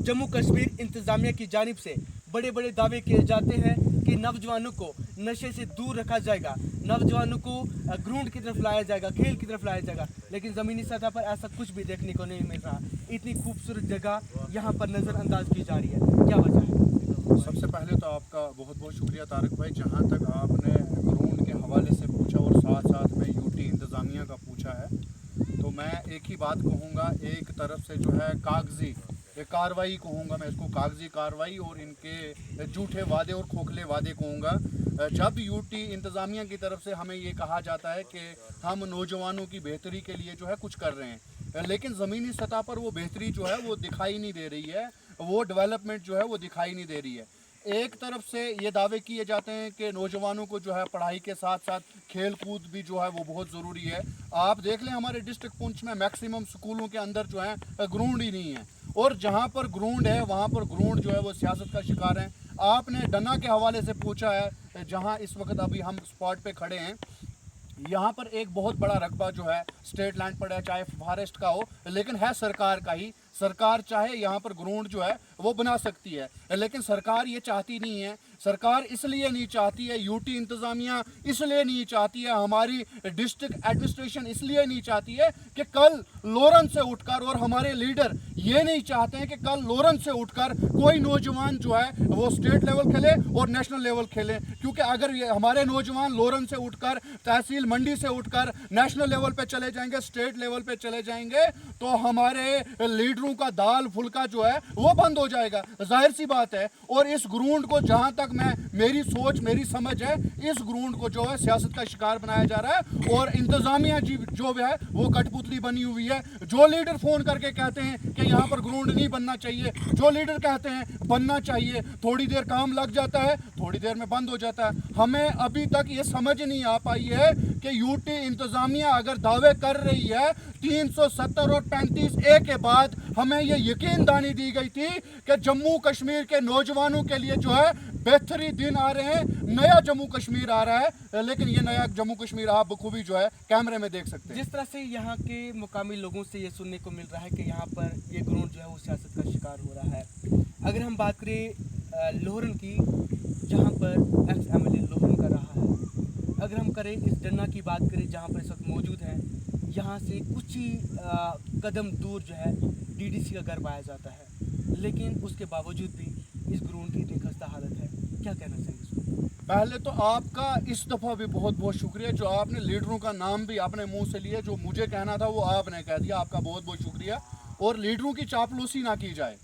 जम्मू कश्मीर इंतज़ामिया की जानिब से बड़े बड़े दावे किए जाते हैं कि नौजवानों को नशे से दूर रखा जाएगा, नौजवानों को ग्राउंड की तरफ लाया जाएगा, खेल की तरफ लाया जाएगा, लेकिन ज़मीनी सतह पर ऐसा कुछ भी देखने को नहीं मिल रहा। इतनी खूबसूरत जगह यहाँ पर नज़रअंदाज की जा रही है, क्या वजह है? सबसे पहले तो आपका बहुत बहुत शुक्रिया तारिक भाई, जहाँ तक आपने ग्राउंड के हवाले से पूछा और साथ साथ में यूटी इंतज़ामिया का पूछा है, तो मैं एक ही बात कहूँगा। एक तरफ से जो है कागजी कार्रवाई कहूँगा, मैं इसको कागजी कार्रवाई और इनके झूठे वादे और खोखले वादे कहूँगा। जब यूटी इंतज़ामिया की तरफ से हमें ये कहा जाता है कि हम नौजवानों की बेहतरी के लिए जो है कुछ कर रहे हैं, लेकिन ज़मीनी सतह पर वो बेहतरी जो है वो दिखाई नहीं दे रही है, वो डेवलपमेंट जो है वो दिखाई नहीं दे रही है। एक तरफ से ये दावे किए जाते हैं कि नौजवानों को जो है पढ़ाई के साथ साथ खेल कूद भी जो है वो बहुत ज़रूरी है। आप देख लें हमारे डिस्ट्रिक्ट पुंछ में मैक्सिमम स्कूलों के अंदर जो है ग्राउंड ही नहीं है, और जहाँ पर ग्राउंड है वहाँ पर ग्राउंड जो है वो सियासत का शिकार है। आपने डन्ना के हवाले से पूछा है, जहाँ इस वक्त अभी हम स्पॉट पे खड़े हैं, यहाँ पर एक बहुत बड़ा रकबा जो है स्टेट लैंड पड़ा है, चाहे फॉरेस्ट का हो, लेकिन है सरकार का ही। सरकार चाहे यहाँ पर ग्राउंड जो है वो बना सकती है, लेकिन सरकार ये चाहती नहीं है। सरकार इसलिए नहीं चाहती है, यूटी इंतज़ामिया इसलिए नहीं चाहती है, हमारी डिस्ट्रिक्ट एडमिनिस्ट्रेशन इसलिए नहीं चाहती है कि कल लोरन से उठकर, और हमारे लीडर ये नहीं चाहते हैं कि कल लोरन से उठकर कोई नौजवान जो है वो स्टेट लेवल खेले और नेशनल लेवल खेले, क्योंकि अगर हमारे नौजवान लोरन से उठकर, तहसील मंडी से उठकर नेशनल लेवल पे चले जाएंगे, स्टेट लेवल पे चले जाएंगे, तो हमारे लीडरों का दाल फुल्का जो है वो बंद हो जाएगा, जाहिर सी बात है। और इस ग्राउंड को, जहां तक मैं, मेरी सोच, मेरी समझ है, इस ग्राउंड को जो है सियासत का शिकार बनाया जा रहा है, और इंतजामिया जी जो है वो कठपुतली बनी हुई है। जो लीडर फोन करके कहते हैं कि यहाँ पर ग्राउंड नहीं बनना चाहिए, जो लीडर कहते हैं बनना चाहिए, थोड़ी देर काम लग जाता है, थोड़ी देर में बंद हो जाता है। हमें अभी तक ये समझ नहीं आ पाई है कि यूटी इंतजामिया अगर दावे कर रही है 370 और 35A के बाद, हमें ये यकीन दानी दी गई थी कि जम्मू कश्मीर के नौजवानों के लिए जो है बेहतरी दिन आ रहे हैं, नया जम्मू कश्मीर आ रहा है, लेकिन ये नया जम्मू कश्मीर आप बखूबी जो है कैमरे में देख सकते हैं। जिस तरह से यहाँ के मुकामी लोगों से ये सुनने को मिल रहा है कि यहाँ पर ये ग्राउंड जो है वो सियासत का शिकार हो रहा है। अगर हम बात करें लोहरन की, जहाँ पर एक्स MLA लोहरन का रहा है, अगर हम करें इस डन्ना की बात करें जहाँ पर इस वक्त मौजूद है, यहाँ से कुछ ही कदम दूर जो है DDC का घर पाया जाता है, लेकिन उसके बावजूद भी इस ग्राउंड की इतनी खस्ता हालत है। क्या कहना चाहेंगे इसको? पहले तो आपका इस दफ़ा भी बहुत बहुत शुक्रिया, जो आपने लीडरों का नाम भी अपने मुंह से लिया, जो मुझे कहना था वो आपने कह दिया, आपका बहुत बहुत शुक्रिया। और लीडरों की चापलूसी ना की जाए।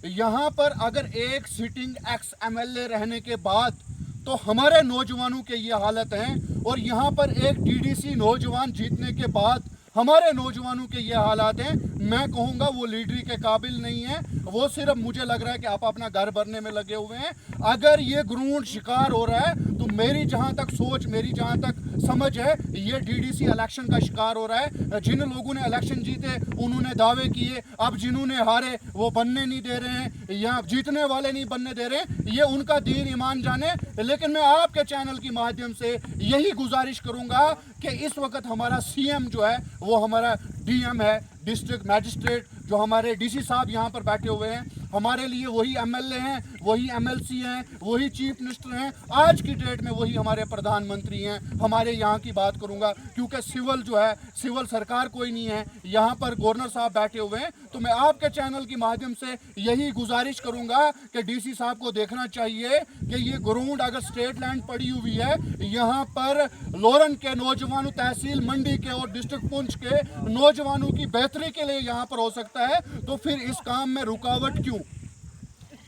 यहाँ पर अगर एक सिटिंग एक्स MLA रहने के बाद तो हमारे नौजवानों के ये हालत हैं, और यहाँ पर एक DDC नौजवान जीतने के बाद हमारे नौजवानों के ये हालात हैं, मैं कहूँगा वो लीडरी के काबिल नहीं है। वो सिर्फ मुझे लग रहा है कि आप अपना घर भरने में लगे हुए हैं। अगर ये ग्राउंड शिकार हो रहा है तो मेरी जहाँ तक सोच, मेरी जहाँ तक समझ है, ये DDC इलेक्शन का शिकार हो रहा है। जिन लोगों ने इलेक्शन जीते उन्होंने दावे किए, अब जिन्होंने हारे वो बनने नहीं दे रहे हैं, या जीतने वाले नहीं बनने दे रहे हैं, ये उनका दीन ईमान जाने। लेकिन मैं आपके चैनल के माध्यम से यही गुजारिश करूँगा कि इस वक्त हमारा CM जो है वो हमारा DM है, डिस्ट्रिक्ट मैजिस्ट्रेट, जो हमारे DC साहब यहाँ पर बैठे हुए हैं, हमारे लिए वही MLA हैं, वही MLC हैं, वही चीफ मिनिस्टर हैं, आज की डेट में वही हमारे प्रधानमंत्री हैं। हमारे यहाँ की बात करूँगा, क्योंकि सिविल जो है, सिविल सरकार कोई नहीं है, यहाँ पर गवर्नर साहब बैठे हुए हैं। तो मैं आपके चैनल के माध्यम से यही गुजारिश करूँगा कि DC साहब को देखना चाहिए कि ये ग्राउंड अगर स्टेट लैंड पड़ी हुई है, यहाँ पर लोरन के नौजवानों, तहसील मंडी के और डिस्ट्रिक्ट पुंछ के नौजवानों की बेहतरी के लिए यहाँ पर हो सकता है, तो फिर इस काम में रुकावट क्यों?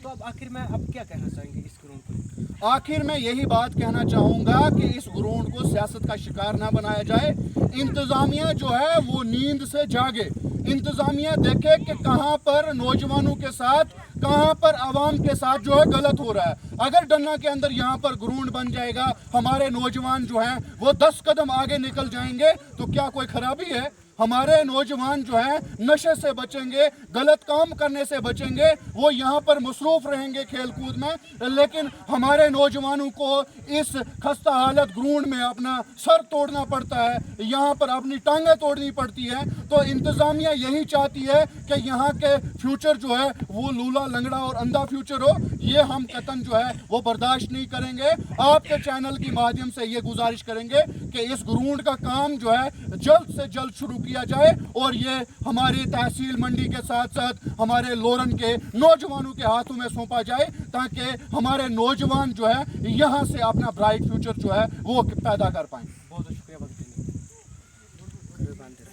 तो अब आखिर में अब क्या कहना चाहेंगे इस ग्राउंड पर? आखिर में यही बात कहना चाहूँगा कि इस ग्राउंड को सियासत का शिकार ना बनाया जाए। इंतज़ामिया जो है वो नींद से जागे, इंतज़ामिया देखे कि कहाँ पर नौजवानों के साथ, कहाँ पर आवाम के साथ जो है गलत हो रहा है। अगर डन्ना के अंदर यहाँ पर ग्राउंड बन जाएगा, हमारे नौजवान जो हैं वो 10 कदम आगे निकल जाएंगे, तो क्या कोई खराबी है? हमारे नौजवान जो है नशे से बचेंगे, गलत काम करने से बचेंगे, वो यहाँ पर मसरूफ़ रहेंगे खेल कूद में। लेकिन हमारे नौजवानों को इस खस्ता हालत ग्राउंड में अपना सर तोड़ना पड़ता है, यहाँ पर अपनी टांगें तोड़नी पड़ती है। तो इंतज़ामिया यही चाहती है कि यहाँ के फ्यूचर जो है वो लूला लंगड़ा और अंधा फ्यूचर हो। ये हम कतन जो है वो बर्दाश्त नहीं करेंगे। आपके चैनल की माध्यम से ये गुजारिश करेंगे कि इस ग्राउंड का काम जो है जल्द से जल्द शुरू किया जाए और ये हमारी तहसील मंडी के साथ साथ हमारे लोरन के नौजवानों के हाथों में सौंपा जाए, ताकि हमारे नौजवान जो है यहाँ से अपना ब्राइट फ्यूचर जो है वो पैदा कर पाएँ। बहुत बहुत शुक्रिया बात करने के लिए।